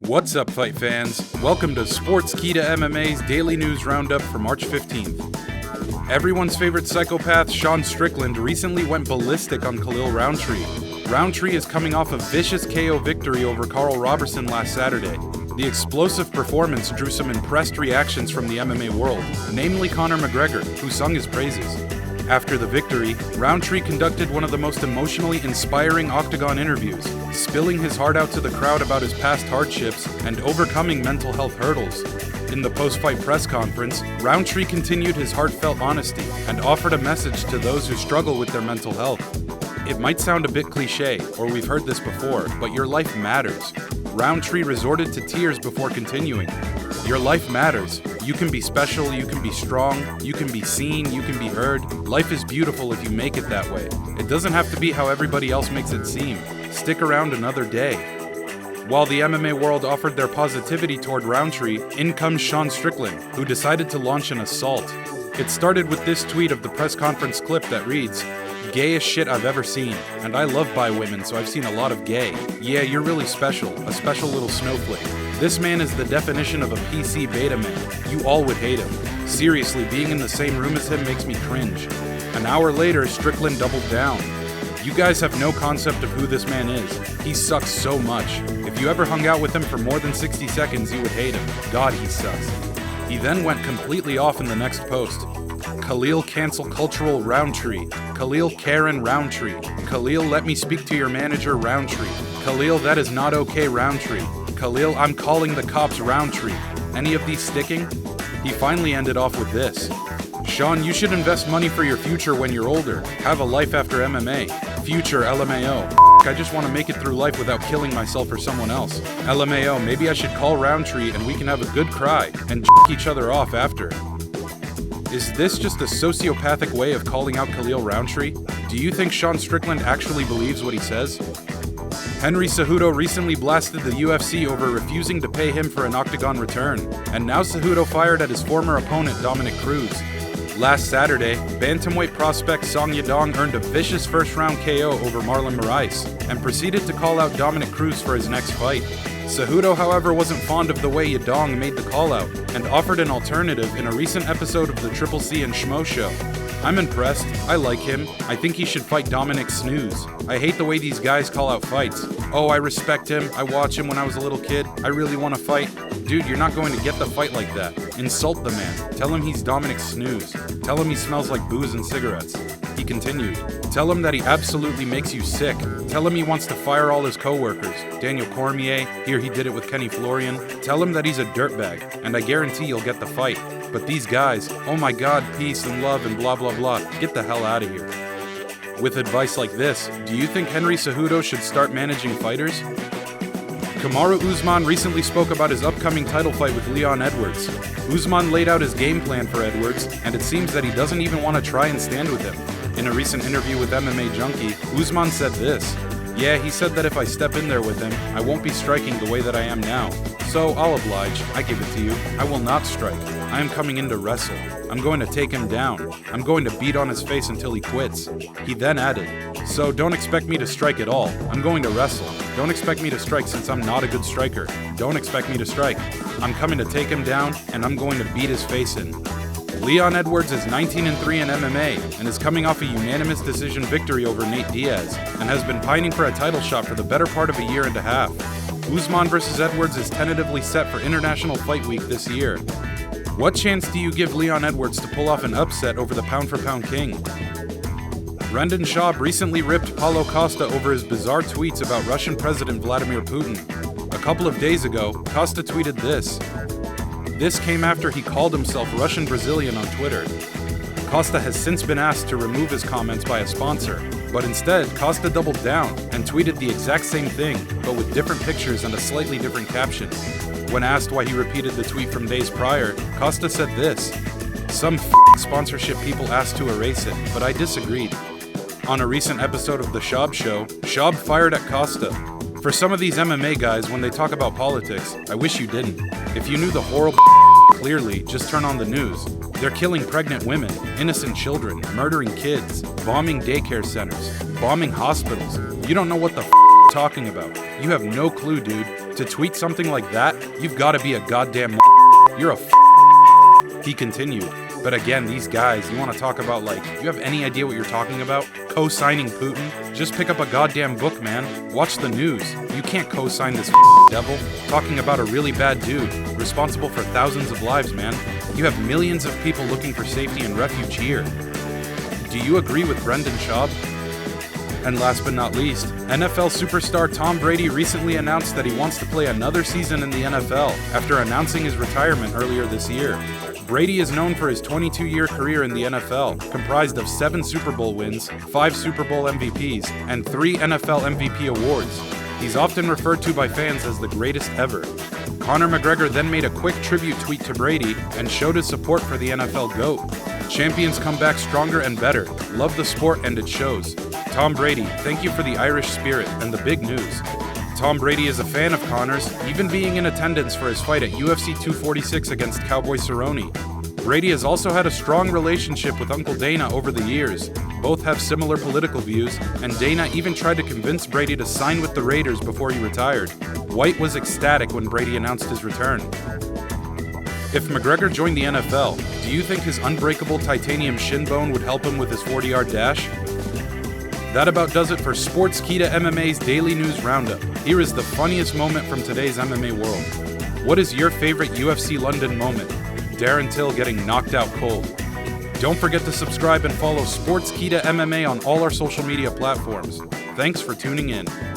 What's up, fight fans? Welcome to Sportskeeda MMA's daily news roundup for March 15th. Everyone's favorite psychopath, Sean Strickland, recently went ballistic on Khalil Rountree. Rountree is coming off a vicious KO victory over Karl Roberson last Saturday. The explosive performance drew some impressed reactions from the MMA world, namely Conor McGregor, who sung his praises. After the victory, Rountree conducted one of the most emotionally inspiring octagon interviews, spilling his heart out to the crowd about his past hardships and overcoming mental health hurdles. In the post-fight press conference, Rountree continued his heartfelt honesty and offered a message to those who struggle with their mental health. It might sound a bit cliche, or we've heard this before, but your life matters. Rountree resorted to tears before continuing. Your life matters. You can be special, you can be strong, you can be seen, you can be heard. Life is beautiful if you make it that way. It doesn't have to be how everybody else makes it seem. Stick around another day. While the MMA world offered their positivity toward Rountree, in comes Sean Strickland, who decided to launch an assault. It started with this tweet of the press conference clip that reads, "Gayest shit I've ever seen, and I love bi women, so I've seen a lot of gay. Yeah, you're really special, a special little snowflake. This man is the definition of a PC beta man. You all would hate him. Seriously, being in the same room as him makes me cringe." An hour later, Strickland doubled down. "You guys have no concept of who this man is. He sucks so much. If you ever hung out with him for more than 60 seconds, you would hate him. God, he sucks." He then went completely off in the next post. "Khalil cancel cultural Rountree. Khalil Karen Rountree. Khalil let me speak to your manager Rountree. Khalil that is not okay Rountree. Khalil I'm calling the cops Rountree. Any of these sticking?" He finally ended off with this. "Sean, you should invest money for your future when you're older. Have a life after MMA. Future LMAO. I just want to make it through life without killing myself or someone else. LMAO, maybe I should call Rountree and we can have a good cry and each other off after." Is this just a sociopathic way of calling out Khalil Rountree? Do you think Sean Strickland actually believes what he says? Henry Cejudo recently blasted the UFC over refusing to pay him for an octagon return, and now Cejudo fired at his former opponent Dominick Cruz. Last Saturday, bantamweight prospect Song Yadong earned a vicious first-round KO over Marlon Moraes, and proceeded to call out Dominick Cruz for his next fight. Cejudo, however, wasn't fond of the way Yadong made the call-out, and offered an alternative in a recent episode of the Triple C and Schmo show. "I'm impressed. I like him. I think he should fight Dominick SNOOZE. I hate the way these guys call out fights. Oh, I respect him. I watch him when I was a little kid. I really want to fight." Dude, you're not going to get the fight like that. Insult the man. Tell him he's Dominick SNOOZE. Tell him he smells like booze and cigarettes. He continued, "Tell him that he absolutely makes you sick. Tell him he wants to fire all his co-workers. Daniel Cormier, here he did it with Kenny Florian. Tell him that he's a dirtbag, and I guarantee you'll get the fight. But these guys, oh my god, peace and love and blah blah blah, get the hell out of here." With advice like this, do you think Henry Cejudo should start managing fighters? Kamaru Usman recently spoke about his upcoming title fight with Leon Edwards. Usman laid out his game plan for Edwards, and it seems that he doesn't even want to try and stand with him. In a recent interview with MMA Junkie, Usman said this. "Yeah, he said that if I step in there with him, I won't be striking the way that I am now. So I'll oblige, I give it to you. I will not strike. I am coming in to wrestle. I'm going to take him down. I'm going to beat on his face until he quits." He then added, "So don't expect me to strike at all. I'm going to wrestle. Don't expect me to strike since I'm not a good striker. Don't expect me to strike. I'm coming to take him down, and I'm going to beat his face in." Leon Edwards is 19-3 in MMA and is coming off a unanimous decision victory over Nate Diaz and has been pining for a title shot for the better part of a year and a half. Usman vs. Edwards is tentatively set for International Fight Week this year. What chance do you give Leon Edwards to pull off an upset over the pound-for-pound king? Brendan Schaub recently ripped Paulo Costa over his bizarre tweets about Russian President Vladimir Putin. A couple of days ago, Costa tweeted this. This came after he called himself Russian Brazilian on Twitter. Costa has since been asked to remove his comments by a sponsor, but instead, Costa doubled down and tweeted the exact same thing, but with different pictures and a slightly different caption. When asked why he repeated the tweet from days prior, Costa said this. "Some sponsorship people asked to erase it, but I disagreed." On a recent episode of The Schaub Show, Schaub fired at Costa. "For some of these MMA guys, when they talk about politics, I wish you didn't. If you knew the horrible clearly, just turn on the news. They're killing pregnant women, innocent children, murdering kids, bombing daycare centers, bombing hospitals. You don't know what the talking about? You have no clue, dude. To tweet something like that, you've got to be a goddamn You're a He continued. But again, these guys, you want to talk about you have any idea what you're talking about? Co-signing Putin? Just pick up a goddamn book, man. Watch the news. You can't co-sign this devil. Talking about a really bad dude, responsible for thousands of lives, man. You have millions of people looking for safety and refuge here. Do you agree with Brendan Schaub? And last but not least, NFL superstar Tom Brady recently announced that he wants to play another season in the NFL after announcing his retirement earlier this year. Brady is known for his 22-year career in the NFL, comprised of 7 Super Bowl wins, 5 Super Bowl MVPs, and 3 NFL MVP awards. He's often referred to by fans as the greatest ever. Conor McGregor then made a quick tribute tweet to Brady and showed his support for the NFL GOAT. Champions come back stronger and better. Love the sport and it shows. Tom Brady, thank you for the Irish spirit and the big news. Tom Brady is a fan of Conor's, even being in attendance for his fight at UFC 246 against Cowboy Cerrone. Brady has also had a strong relationship with Uncle Dana over the years. Both have similar political views, and Dana even tried to convince Brady to sign with the Raiders before he retired. White was ecstatic when Brady announced his return. If McGregor joined the NFL, do you think his unbreakable titanium shin bone would help him with his 40-yard dash? That about does it for Sportskeeda MMA's Daily News Roundup. Here is the funniest moment from today's MMA world. What is your favorite UFC London moment? Darren Till getting knocked out cold. Don't forget to subscribe and follow Sportskeeda MMA on all our social media platforms. Thanks for tuning in.